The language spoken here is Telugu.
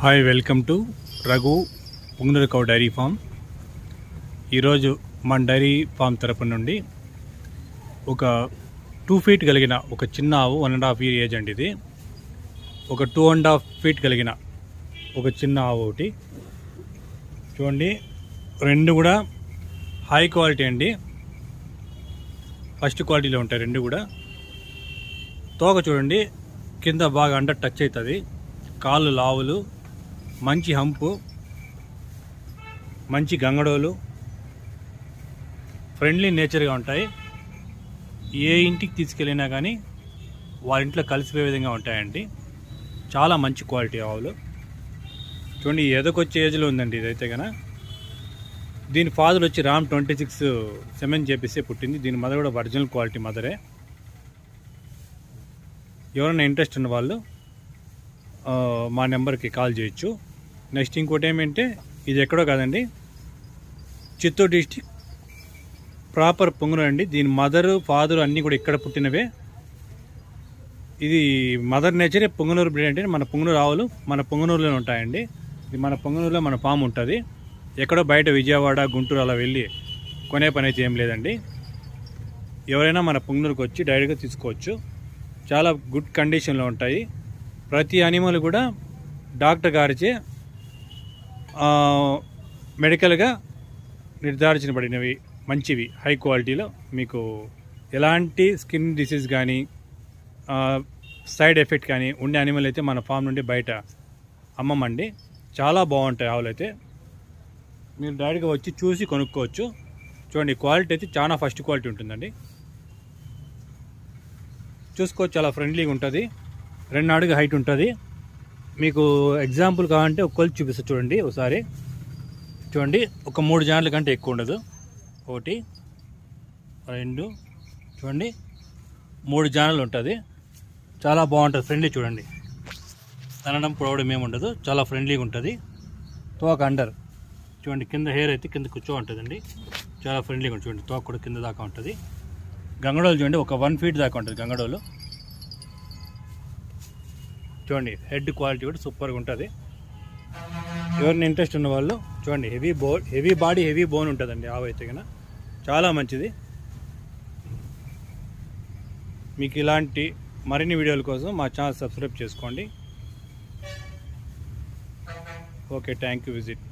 Hi, welcome to Raghu Punganur cow dairy farm. ఈరోజు మన డైరీ ఫామ్ తరపు నుండి ఒక 2 feet కలిగిన ఒక చిన్న ఆవు 1.5 year ఏజ్ అండి. ఇది ఒక 2.5 feet కలిగిన ఒక చిన్న ఆవు ఒకటి చూడండి. రెండు కూడా హై క్వాలిటీ అండి, ఫస్ట్ క్వాలిటీలో ఉంటాయి రెండు కూడా. తోక చూడండి, కింద బాగా అండర్ టచ్ అవుతుంది, కాళ్ళు లావులు, మంచి హంపు, మంచి గంగడోలు, ఫ్రెండ్లీ నేచర్గా ఉంటాయి. ఏ ఇంటికి తీసుకెళ్ళినా కానీ వాళ్ళ ఇంట్లో కలిసిపోయే విధంగా ఉంటాయండి. చాలా మంచి క్వాలిటీ ఆవులు చూడండి. ఎదకొచ్చే ఏజ్లో ఉందండి ఇదైతే కనుక. దీని ఫాదర్ వచ్చి రామ్ 26 సెమెన్ చేపిస్తే పుట్టింది. దీని మదర్ కూడా ఒరిజినల్ క్వాలిటీ మదరే. ఎవరైనా ఇంట్రెస్ట్ ఉన్న వాళ్ళు మా నెంబర్కి కాల్ చేయొచ్చు. నెక్స్ట్ ఇంకోటి ఏమంటే, ఇది ఎక్కడో కాదండి, చిత్తూరు డిస్టిక్ ప్రాపర్ పొంగునూరు అండి. దీని మదరు ఫాదరు అన్నీ కూడా ఇక్కడ పుట్టినవే. ఇది మదర్ నేచరే పొంగునూరు బ్రీడ్. అంటే మన పొంగునూరు ఆవులు మన పొంగునూరులోనే ఉంటాయండి. ఇది మన పొంగునూరులో మన ఫామ్ ఉంటుంది. ఎక్కడో బయట విజయవాడ, గుంటూరు అలా వెళ్ళి కొనే పని అయితే ఏం లేదండి. ఎవరైనా మన పొంగునూరుకి వచ్చి డైరెక్ట్గా తీసుకోవచ్చు. చాలా గుడ్ కండిషన్లో ఉంటాయి. ప్రతి అనిమల్ కూడా డాక్టర్ గారిచే మెడికల్గా నిర్ధారించబడినవి, మంచివి, హై క్వాలిటీలో. మీకు ఎలాంటి స్కిన్ డిసీజ్ కానీ సైడ్ ఎఫెక్ట్ కానీ ఉండే అనిమల్ అయితే మన ఫామ్ నుండి బయట అమ్మమండి. చాలా బాగుంటాయి ఆవులు అయితే. మీరు డైరెక్ట్గా వచ్చి చూసి కొనుక్కోవచ్చు. చూడండి, క్వాలిటీ అయితే చాలా ఫస్ట్ క్వాలిటీ ఉంటుందండి. చూసుకోవచ్చు, చాలా ఫ్రెండ్లీగా ఉంటుంది. 2 అడుగు హైట్ ఉంటుంది. మీకు ఎగ్జాంపుల్ కావాలంటే ఒక కొలిచి చూపిస్తా చూడండి. ఒకసారి చూడండి, ఒక 3 జాన్ల కంటే ఎక్కువ ఉండదు. 1 2 చూడండి, 3 జాన్లు ఉంటుంది. చాలా బాగుంటుంది, ఫ్రెండ్లీ. చూడండి, తనడం ప్రౌడ్ ఏమి ఉండదు, చాలా ఫ్రెండ్లీగా ఉంటుంది. తోక అండర్ చూడండి, కింద హెయిర్ అయితే కింద కూర్చో ఉంటుందండి. చాలా ఫ్రెండ్లీగా ఉంటుంది. చూడండి, తోక కూడా కింద దాకా ఉంటుంది. గంగడోలు చూడండి, ఒక 1 feet దాకా ఉంటుంది గంగడోలు. చూడండి, హెడ్ క్వాలిటీ కూడా సూపర్గా ఉంటుంది. ఎవరిని ఇంట్రెస్ట్ ఉన్న వాళ్ళు చూడండి, హెవీ బాడీ హెవీ బోన్ ఉంటుందండి ఆవు అయితే కనుక. చాలా మంచిది. మీకు ఇలాంటి మరిన్ని వీడియోల కోసం మా ఛానల్ సబ్స్క్రైబ్ చేసుకోండి. Okay, thank you. విజిట్.